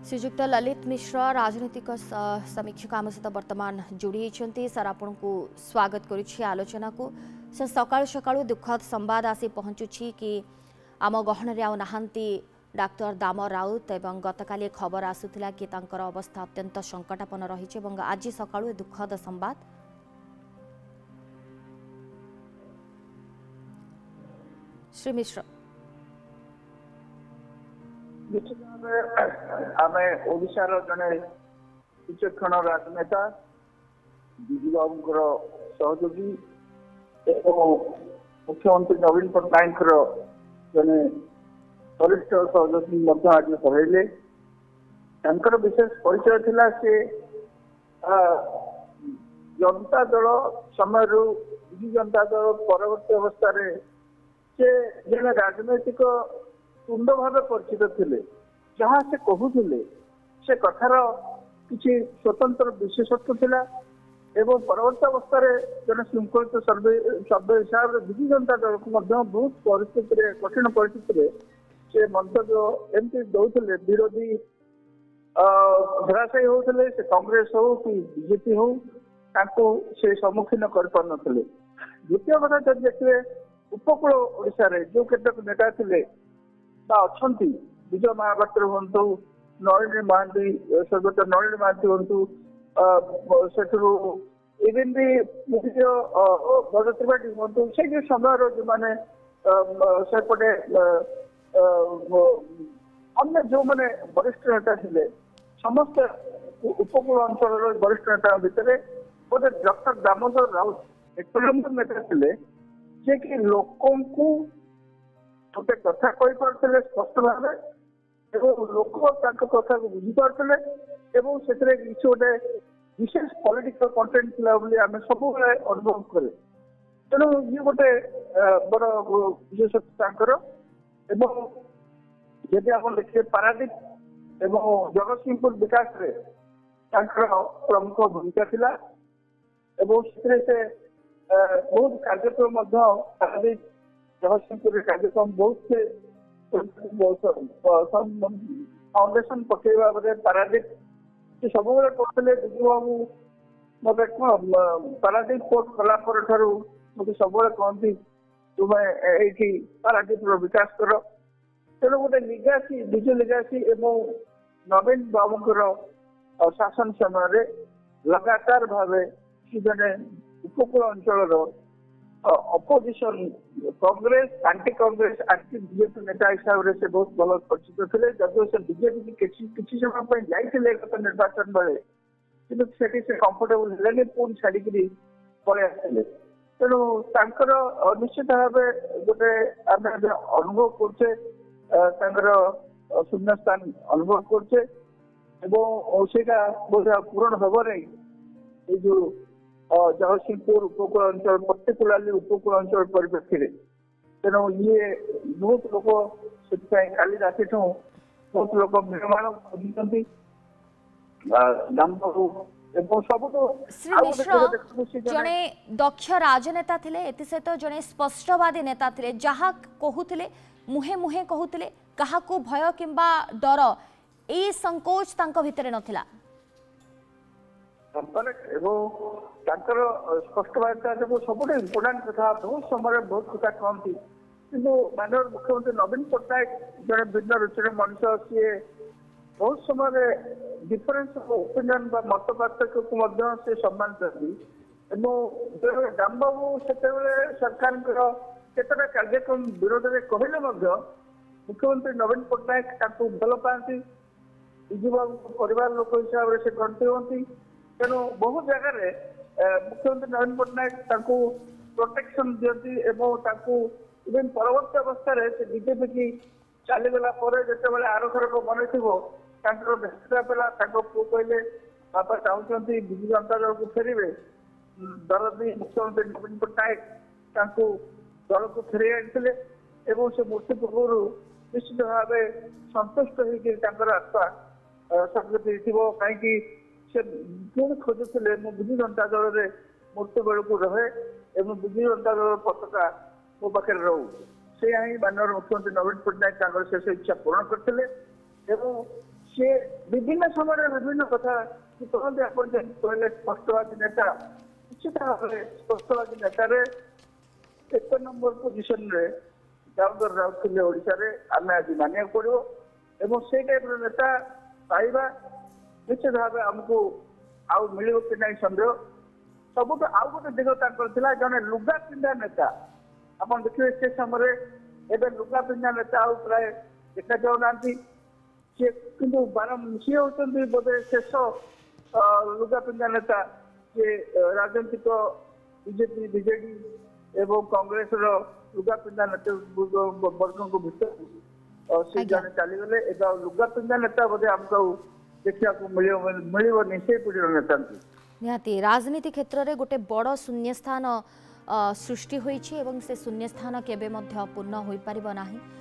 श्रीजुक्त ललित मिश्र राजनीतिक समीक्षक आम सहित बर्तमान जोड़ी सर आपन को स्वागत करुच्ची आलोचना को सर सकाळु सकाळु दुखद संवाद आसी पहुँचुछि कि आम गहन आउ नाहांती डाक्टर दाम राउत एवं गतकाली खबर आसुथिला कि तांकर अवस्था अत्यंत संकटापन्न रही आज सकाळु दुखद संवाद श्री मिश्र निश्चित भाव आम ओडार जड़े विचक्षण राजनेता विजु बाबू सहयोगी मुख्यमंत्री नवीन पट्टनायक जड़े वरिष्ठ सहयोगी आज कहले विशेष परिचय थिला से जनता दल समय विजु जनता दल परवर्ती अवस्था से जड़े राजनैतिक तुंड भाव परिचित थे जहाँ से कहते से कथार किसी स्वतंत्र विशेषत्व थिला एवं परवर्ती अवस्था जन श्रृंखलित सभ्य हिसाब से विजु जनता दल को बहुत परिस्थिति कठिन परिस्थिति से मंतव्य एमती दौले विरोधी धराशायी होते से कांग्रेस हो कि बीजेपी हो से सम्मुखीन कर पार नथिले। द्वितीय कथा जब देखिए उपकूल ओडिशा रे जो केतक नेता थे अच्छा विजय महापात्र हूँ नलिनी महांती स्वर्गत नलिनी महांती हूँ से इवेन भी भरत त्रिपाठी हूँ से जो समय जो मैंने सेपटे अन्य जो मैंने वरिष्ठ नेता थे समस्त उपकूल अंचल वरिष्ठ नेता भितर गोटे डॉक्टर दामोदर राउत एक नेता थे जे कि लोकों को गोटे कथा कही पारे स्पष्ट भाव लोक कथा को बुझी पारे से गोटे विशेष पॉलिटिकल कंटेंट थिला आम सब अनुभव करे तेणु ये गोटे बड़ विशेषता जदि आप देखिए पारादीप एवं जगतसिंहपुर विकास रे प्रमुख भूमिका थिला से बहुत कार्यक्रम पारादीप जगतसिंहपुर कार्यक्रम बहुत से फाउंडेशन पकेवा पारादीप से सब कहते विजु बाबू मत पारादीप पोर्ट कला मत सब कहती तुम्हें ये पारादीप विकास कर तेणु गोटे लिगासी विजु लिगासी एवं नवीन बाबू शासन समय लगातार भाव जड़े उपकूल अंचल opposition Congress aunty Congress aunty BJP नेता हिसाब से बहुत भल परिचित थे जदिव से बीजेपी किसी समय जाइए गत निर्वाचन बेले कि से कंफर्टेबल है पुणी छाड़ी पलि आसते तेणु निश्चित भाव गोटे आम अनुभव करछे शून्य स्थान अनुभव करछे पूरण हम नहीं जो जगतसिंहपुर उपकूल अंचल पर्टिकुलाली उपकूल अंचल परिप्रेक्षी तेणु ये बहुत लोग से काली राति बहुत लोग निर्माण कर श्री मिश्र जड़े दक्ष राजनेता थिले एति सहित जड़े स्पष्टवादी नेता थिले जहा कहूथिले मुहे मुहे कहूथिले कहा को भय किंबा डर ए संकोच तांको भितरे नथिला स्पष्टवादिता जो सब इम्पोर्टाट कथा बहुत समय बहुत कथा कहती कि माननीय मुख्यमंत्री नवीन पट्टनायक जड़े भिन्न रुचि मनुष्य सी बहुत समय डिफरेन्स ओपिनियन मत पार्थक्य को से सम्मान करती दाम बाबू से सरकार केतटा कार्यक्रम विरोध में कहले मुख्यमंत्री नवीन पट्टनायक भल पाती विजु बाबू परिवार लोक हिसाब से गणती होती तेणु बहुत जगह मुख्यमंत्री नवीन पट्टनायक प्रोटेक्शन दिखती इवेन परवर्ती अवस्था बीजेपी की चलीगला जो आरथर मन थी व्यस्तता पड़ा पु कहले बापा चाहते विजु जनता दल को फेरवे दरदी मुख्यमंत्री नवीन पट्टनायक दल को फेर आनी से मूर्ति पूर्व निश्चित भाव संतुष्ट होकर आत्मा सदगति कहीं से पुणी खोजुले विजु जनता दल में मृत्यु बेल को रहे एवं विजु जनता दल पताका मो पाखे रो से माननीय मुख्यमंत्री नवीन पट्टनायक शेष इच्छा पूरण करते से विभिन्न समय विभिन्न कथा कहते आप कहले स्पष्टवादी नेता निश्चित भाव स्पष्टवादी नेतार एक नंबर पोजिशन रे दामोदर राउत थे ओडिशा रे आमे आज मानिया पड़ो एवं से टाइप नेता पाइबा निश्चित भाव आमको आउ मिल कि नहीं सन्देह सब आउ गोटे दिग जड़े लुगा पिंधा नेता आप देखिए से समय एवं लुगा पिंधा नेता आउ प्राय देखा जाऊना सी कि बारम सी होती बोधे शेष लुगा पिंधा नेता सी राजनीतिक बीजेपी बीजेडी एवं कांग्रेस लुगा पिंधा नेता वर्ग भर से जन चलीगले लुगा पिंधा नेता बोधे आमको देखा मिल निश्चय पीढ़ी नेता निहाती राजनीति क्षेत्र में गोटे बड़ शून्य स्थान सृष्टि होइछि एवं से शून्य स्थान केबे मध्य पूर्ण होई परिबो नाही।